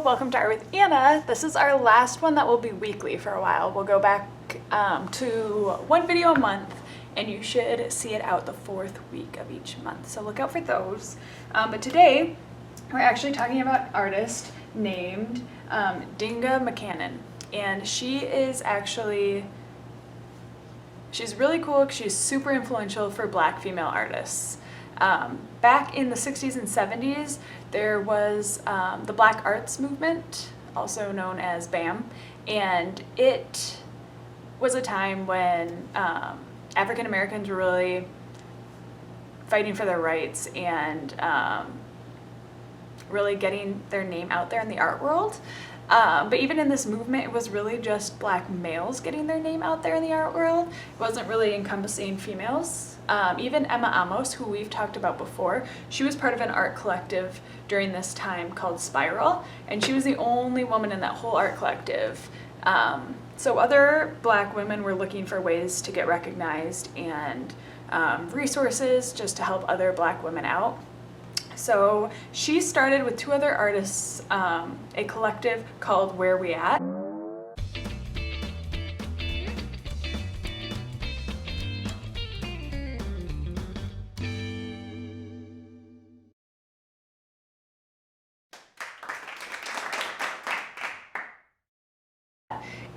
welcome to Art with Anna. This is our last one that will be weekly for a while. We'll go back to one video a month, and you should see it out the fourth week of each month, so look out for those. But today we're actually talking about an artist named Dindga McCannon, and she's really cool because she's super influential for Black female artists. Back in the 60s and 70s, there was the Black Arts Movement, also known as BAM, and it was a time when African Americans were really fighting for their rights and really getting their name out there in the art world. But even in this movement, it was really just Black males getting their name out there in the art world. It wasn't really encompassing females. Even Emma Amos, who we've talked about before, she was part of an art collective during this time called Spiral, and she was the only woman in that whole art collective. So other Black women were looking for ways to get recognized and resources just to help other Black women out. So she started with two other artists, a collective called Where We At.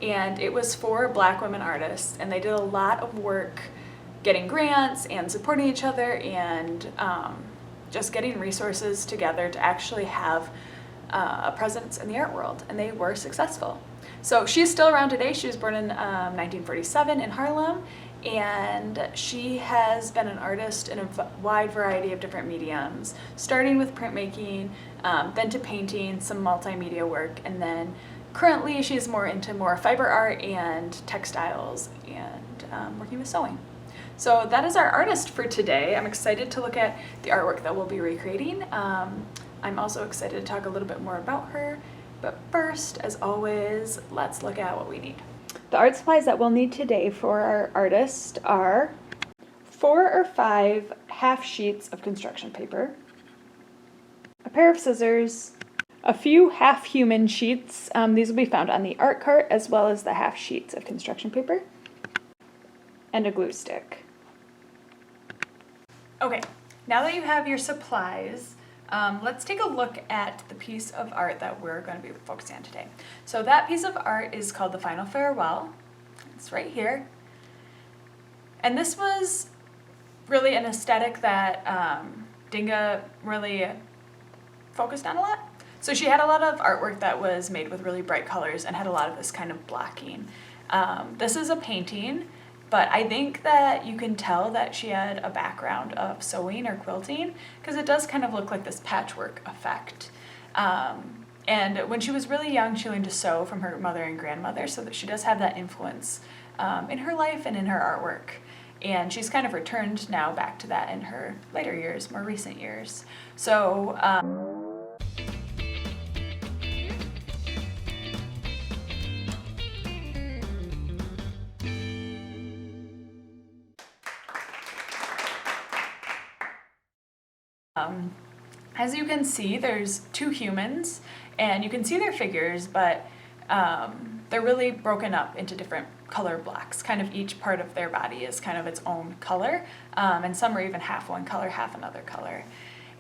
And it was for Black women artists, and they did a lot of work getting grants and supporting each other and just getting resources together to actually have a presence in the art world, and they were successful. So she's still around today. She was born in 1947 in Harlem, and she has been an artist in a wide variety of different mediums, starting with printmaking, then to painting, some multimedia work, and then currently she's more into fiber art and textiles and working with sewing. So that is our artist for today. I'm excited to look at the artwork that we'll be recreating. I'm also excited to talk a little bit more about her, but first, as always, let's look at what we need. The art supplies that we'll need today for our artist are 4 or 5 half sheets of construction paper, a pair of scissors, a few half-human sheets. These will be found on the art cart, as well as the half sheets of construction paper, and a glue stick. Okay, now that you have your supplies, let's take a look at the piece of art that we're going to be focusing on today. So that piece of art is called The Final Farewell. It's right here. And this was really an aesthetic that Dindga really focused on a lot. So she had a lot of artwork that was made with really bright colors and had a lot of this kind of blocking. This is a painting, but I think that you can tell that she had a background of sewing or quilting, because it does kind of look like this patchwork effect. And when she was really young, she learned to sew from her mother and grandmother, so that she does have that influence in her life and in her artwork. And she's kind of returned now back to that in her later years, more recent years. So as you can see, there's 2 humans, and you can see their figures, but they're really broken up into different color blocks. Kind of each part of their body is kind of its own color, and some are even half one color, half another color.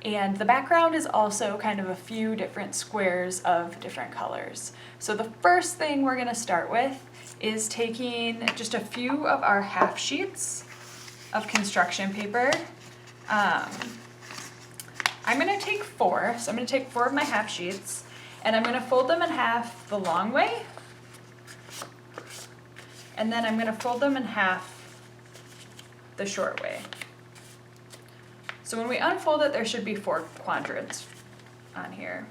And the background is also kind of a few different squares of different colors. So the first thing we're going to start with is taking just a few of our half sheets of construction paper. I'm going to take 4, so I'm going to take 4 of my half sheets, and I'm going to fold them in half the long way, and then I'm going to fold them in half the short way. So when we unfold it, there should be 4 quadrants on here.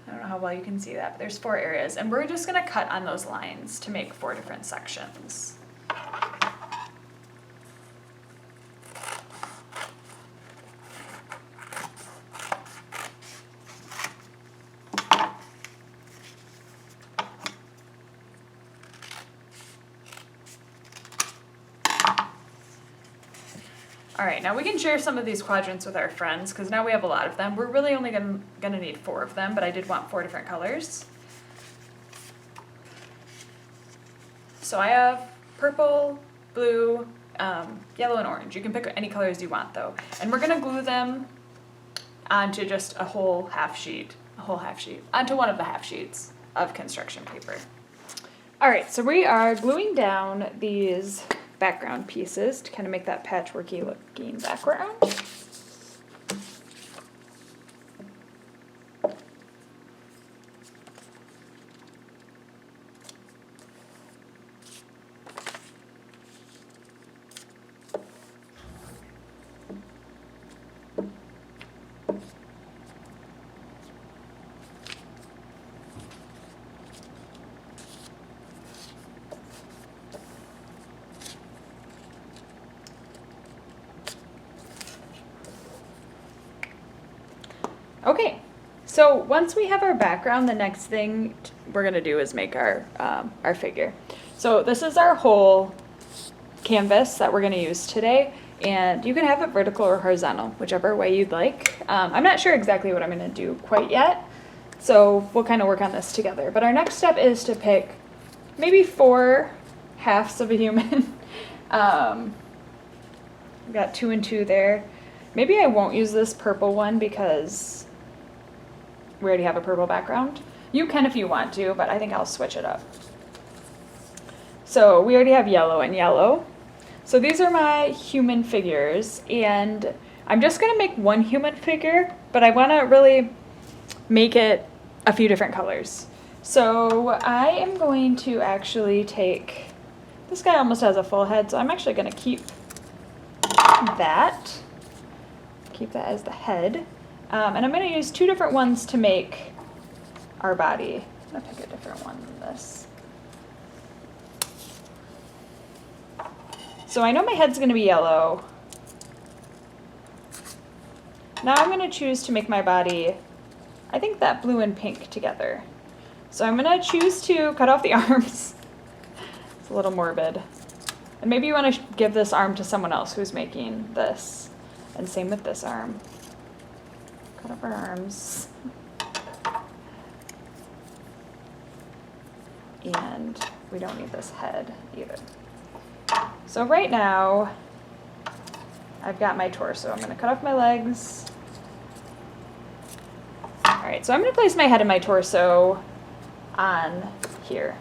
I don't know how well you can see that, but there's 4 areas, and we're just going to cut on those lines to make 4 different sections. All right, now we can share some of these quadrants with our friends because now we have a lot of them. We're really only gonna need 4 of them, but I did want 4 different colors. So I have purple, blue, yellow, and orange. You can pick any colors you want though. And we're gonna glue them onto just a whole half sheet, onto one of the half sheets of construction paper. All right, so we are gluing down these background pieces to kind of make that patchworky looking background. Okay, so once we have our background, the next thing we're gonna do is make our figure. So this is our whole canvas that we're gonna use today, and you can have it vertical or horizontal, whichever way you'd like. I'm not sure exactly what I'm gonna do quite yet, so we'll kind of work on this together. But our next step is to pick maybe 4 halves of a human. We've got 2 and 2 there. Maybe I won't use this purple one because we already have a purple background. You can if you want to, but I think I'll switch it up. So we already have yellow and yellow. So these are my human figures, and I'm just gonna make one human figure, but I wanna really make it a few different colors. So I am going to actually take, this guy almost has a full head, so I'm actually gonna keep that as the head. And I'm going to use 2 different ones to make our body. I'm going to pick a different one than this. So I know my head's going to be yellow. Now I'm going to choose to make my body, I think that blue and pink together. So I'm going to choose to cut off the arms. It's a little morbid. And maybe you want to give this arm to someone else who's making this. And same with this arm. Cut off our arms. And we don't need this head either. So right now, I've got my torso. I'm going to cut off my legs. All right, so I'm going to place my head and my torso on here.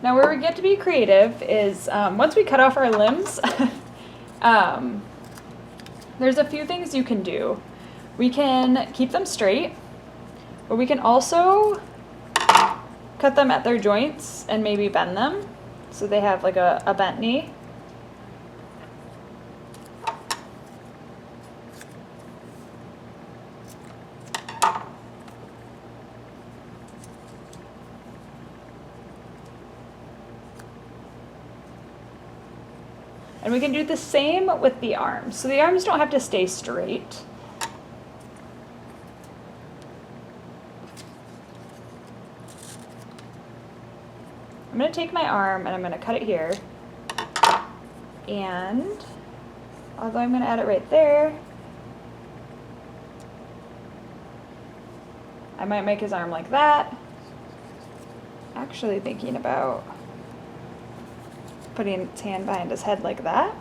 Now where we get to be creative is once we cut off our limbs, there's a few things you can do. We can keep them straight, but we can also cut them at their joints and maybe bend them so they have like a bent knee. And we can do the same with the arms. So the arms don't have to stay straight. I'm going to take my arm and I'm going to cut it here. And although I'm going to add it right there, I might make his arm like that. Actually thinking about putting its hand behind his head like that.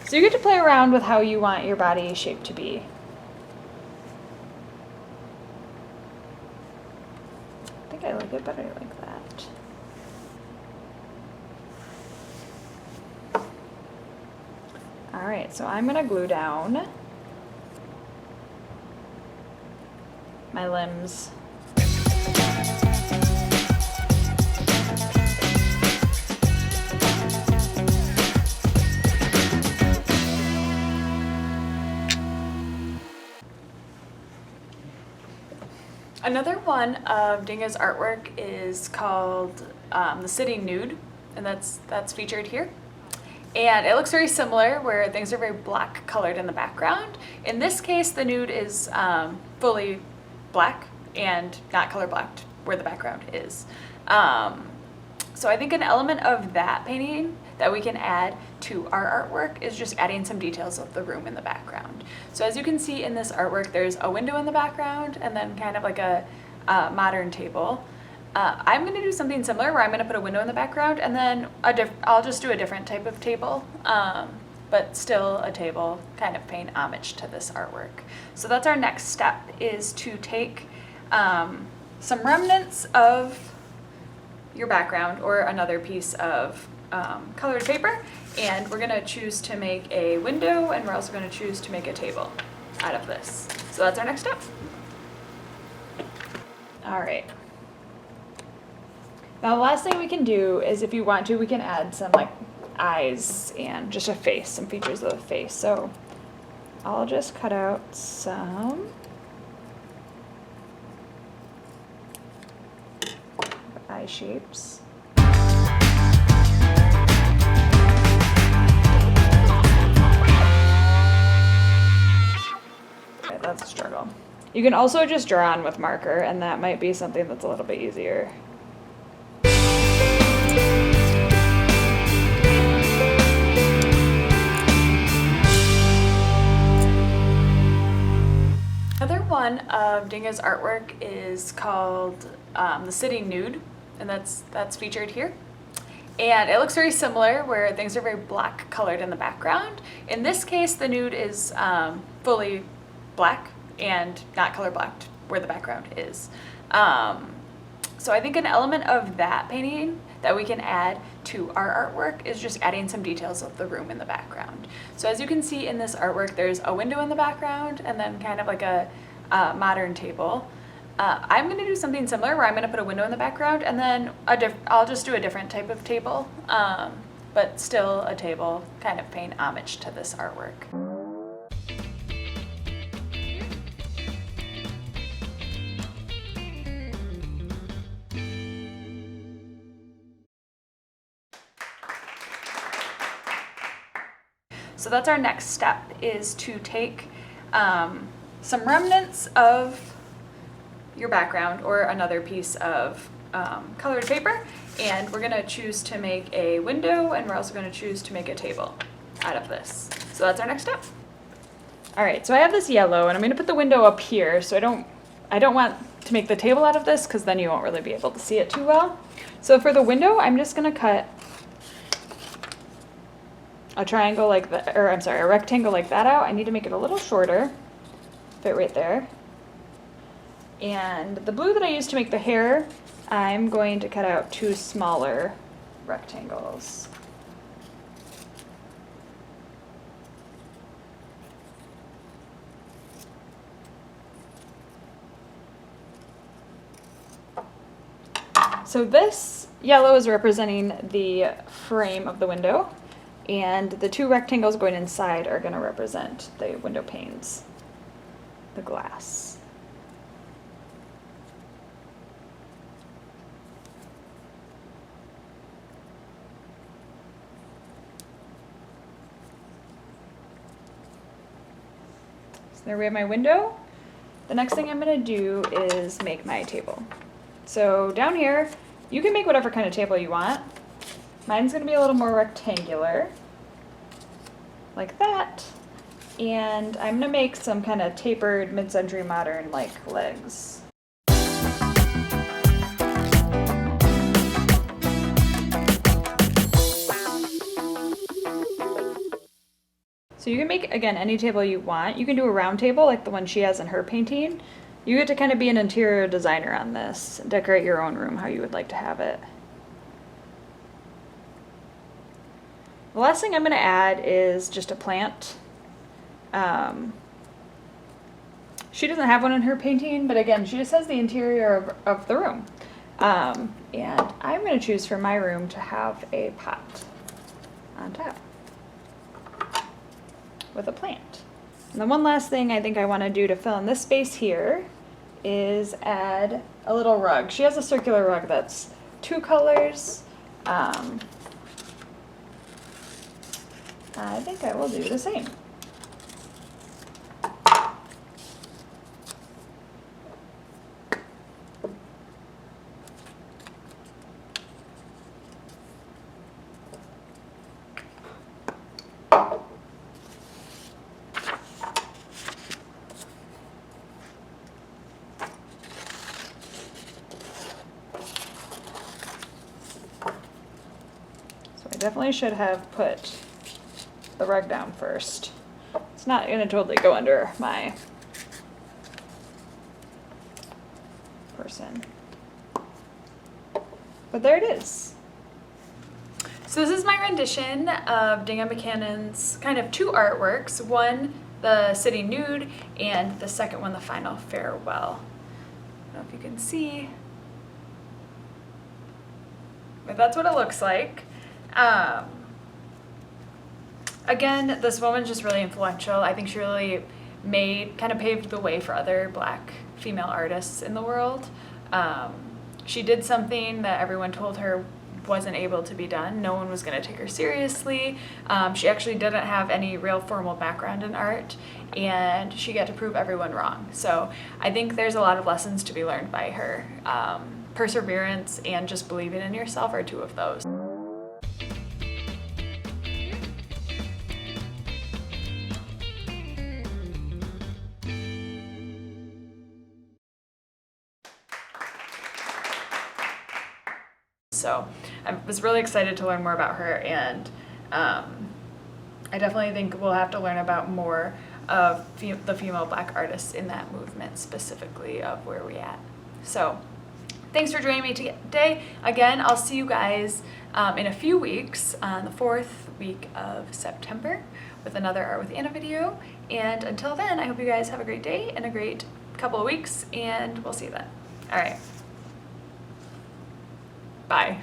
So you get to play around with how you want your body shape to be. I think I like it better like that. All right, so I'm gonna glue down my limbs. Another one of Dindga's artwork is called The Sitting Nude, and that's featured here. And it looks very similar, where things are very black colored in the background. In this case, the nude is fully black and not color blacked where the background is. So I think an element of that painting that we can add to our artwork is just adding some details of the room in the background. So as you can see in this artwork, there's a window in the background and then kind of like a modern table. I'm going to do something similar where I'm going to put a window in the background and then I'll just do a different type of table, but still a table, kind of paying homage to this artwork. So that's our next step, is to take some remnants of your background or another piece of colored paper, and we're going to choose to make a window, and we're also going to choose to make a table out of this. So that's our next step. All right. Now the last thing we can do is, if you want to, we can add some like eyes and just a face, some features of the face. So I'll just cut out some eye shapes. Okay, that's a struggle. You can also just draw on with marker, and that might be something that's a little bit easier. Another one of Dindga's artwork is called The Sitting Nude, and that's featured here. And it looks very similar, where things are very black colored in the background. In this case, the nude is fully black and not color blacked where the background is. So I think an element of that painting that we can add to our artwork is just adding some details of the room in the background. So as you can see in this artwork, there's a window in the background and then kind of like a modern table. I'm going to do something similar, where I'm going to put a window in the background and then I'll just do a different type of table, but still a table, kind of paying homage to this artwork. So that's our next step, is to take some remnants of your background or another piece of colored paper, and we're going to choose to make a window, and we're also going to choose to make a table out of this. So that's our next step. All right, so I have this yellow, and I'm going to put the window up here, so I don't want to make the table out of this, because then you won't really be able to see it too well. So for the window, I'm just going to cut a triangle like that, or I'm sorry, a rectangle like that out. I need to make it a little shorter, fit right there. And the blue that I used to make the hair, I'm going to cut out 2 smaller rectangles. So this yellow is representing the frame of the window, and the 2 rectangles going inside are going to represent the window panes, the glass. So there we have my window. The next thing I'm going to do is make my table. So down here, you can make whatever kind of table you want. Mine's going to be a little more rectangular, like that. And I'm going to make some kind of tapered mid-century modern like legs. So you can make, again, any table you want. You can do a round table like the one she has in her painting. You get to kind of be an interior designer on this, decorate your own room how you would like to have it. The last thing I'm going to add is just a plant. She doesn't have one in her painting, but again, she just has the interior of the room. And I'm going to choose for my room to have a pot on top with a plant. And the one last thing I think I want to do to fill in this space here is add a little rug. She has a circular rug that's 2 colors. I think I will do the same. Definitely should have put the rug down first. It's not gonna totally go under my person. But there it is. So this is my rendition of Dindga McCannon's kind of 2 artworks. One, the City Nude, and the second one, the Final Farewell. I don't know if you can see, but that's what it looks like. Again, this woman's just really influential. I think she really kind of paved the way for other Black female artists in the world. She did something that everyone told her wasn't able to be done. No one was going to take her seriously. She actually didn't have any real formal background in art, and she got to prove everyone wrong. So I think there's a lot of lessons to be learned by her. Perseverance and just believing in yourself are 2 of those. So I was really excited to learn more about her, and I definitely think we'll have to learn about more of the female Black artists in that movement, specifically of where we're at. So thanks for joining me today. Again, I'll see you guys in a few weeks on the 4th week of September with another Art with Anna video. And until then, I hope you guys have a great day and a great couple of weeks, and we'll see you then. All right. Bye.